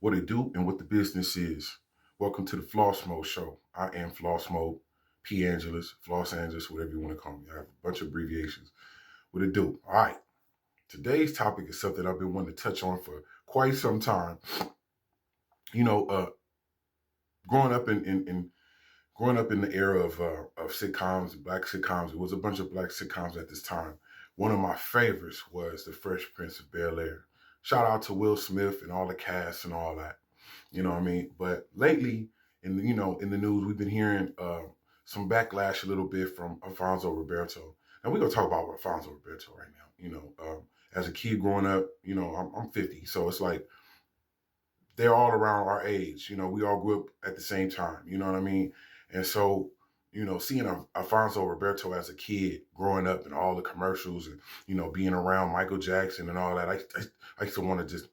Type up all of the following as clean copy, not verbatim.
what it do, and what the business is. Welcome to the phalosmode show. I am phalosmode, P. Angeles, Los Angeles, whatever you want to call me. I have a bunch of abbreviations. What it do? All right. Today's topic is something I've been wanting to touch on for quite some time. You know, growing up in the era of sitcoms, black sitcoms, it was a bunch of black sitcoms at this time. One of my favorites was The Fresh Prince of Bel-Air. Shout out to Will Smith and all the cast and all that. You know what I mean? But lately, in the news, we've been hearing some backlash a little bit from Alfonso Roberto. And we're gonna talk about Alfonso Roberto right now. As a kid growing up, I'm 50, so it's like they're all around our age. We all grew up at the same time. You know what I mean? And so, seeing Alfonso Roberto as a kid growing up and all the commercials and, being around Michael Jackson and all that, I used to want to just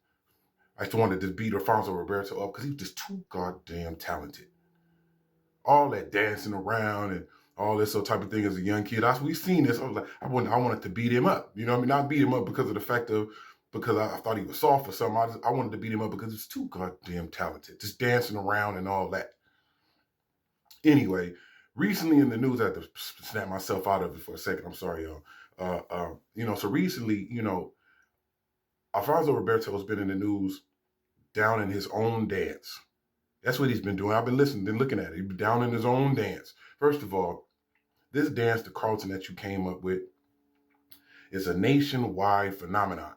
beat Alfonso Roberto up because he was just too goddamn talented. All that dancing around and all this type of thing as a young kid. We've seen this. I was like, I wanted to beat him up. You know what I mean? Not beat him up because of the fact of, because I thought he was soft or something. I wanted to beat him up because he's too goddamn talented. Just dancing around and all that. Anyway, recently in the news, I had to snap myself out of it for a second. I'm sorry, y'all. So recently, Alfonso Roberto has been in the news down in his own dance. That's what he's been doing. I've been listening and looking at it. He's been down in his own dance. First of all, this dance, the Carlton that you came up with, is a nationwide phenomenon.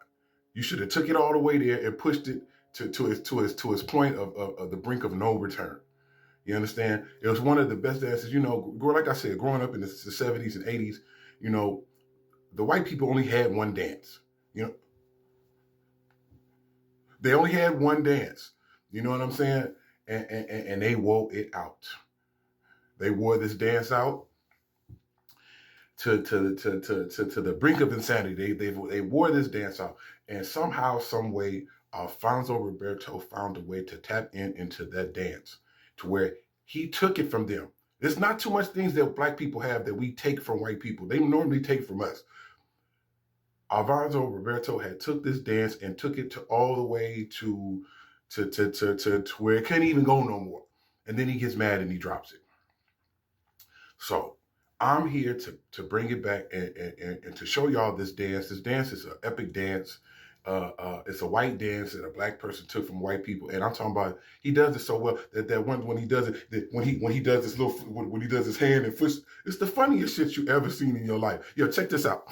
You should have took it all the way there and pushed it to his point of the brink of no return. You understand? It was one of the best dances. Like I said, growing up in the 70s and 80s, the white people only had one dance. They only had one dance. You know what I'm saying? And they wore it out. They wore this dance out to the brink of insanity. They wore this dance out, and somehow, some way, Alfonso Roberto found a way to tap into that dance, to where he took it from them. There's not too much things that black people have that we take from white people. They normally take from us. Alfonso Roberto had took this dance and took it to all the way to where it can't even go no more. And then he gets mad and he drops it. So I'm here to bring it back and to show y'all this dance. This dance is an epic dance. It's a white dance that a black person took from white people, and I'm talking about he does it so well that when he does it, when he does this when he does his hand and foot, it's the funniest shit you ever seen in your life. Yo, check this out.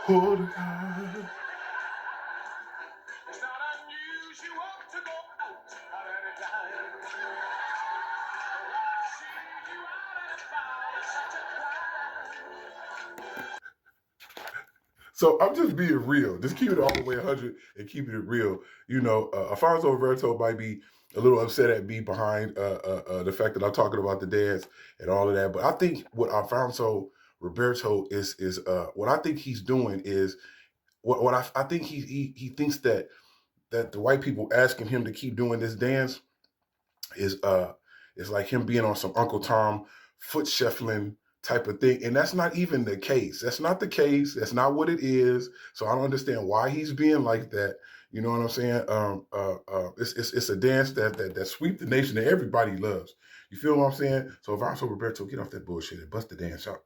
Hold on. It's not unusual to go out at any time. When I see you out and about, it's such a crime. So I'm just being real. Just keep it all the way 100 and keeping it real. Alfonso Roberto might be a little upset at me behind the fact that I'm talking about the dance and all of that. But I think what Alfonso Roberto is what I think he's doing is what I think he thinks that the white people asking him to keep doing this dance is like him being on some Uncle Tom foot shuffling type of thing, and that's not even the case. That's not the case. That's not what it is. So I don't understand why he's being like that. You know what I'm saying? It's a dance that sweep the nation that everybody loves. You feel what I'm saying? So Alfonso Roberto, get off that bullshit and bust the dance out.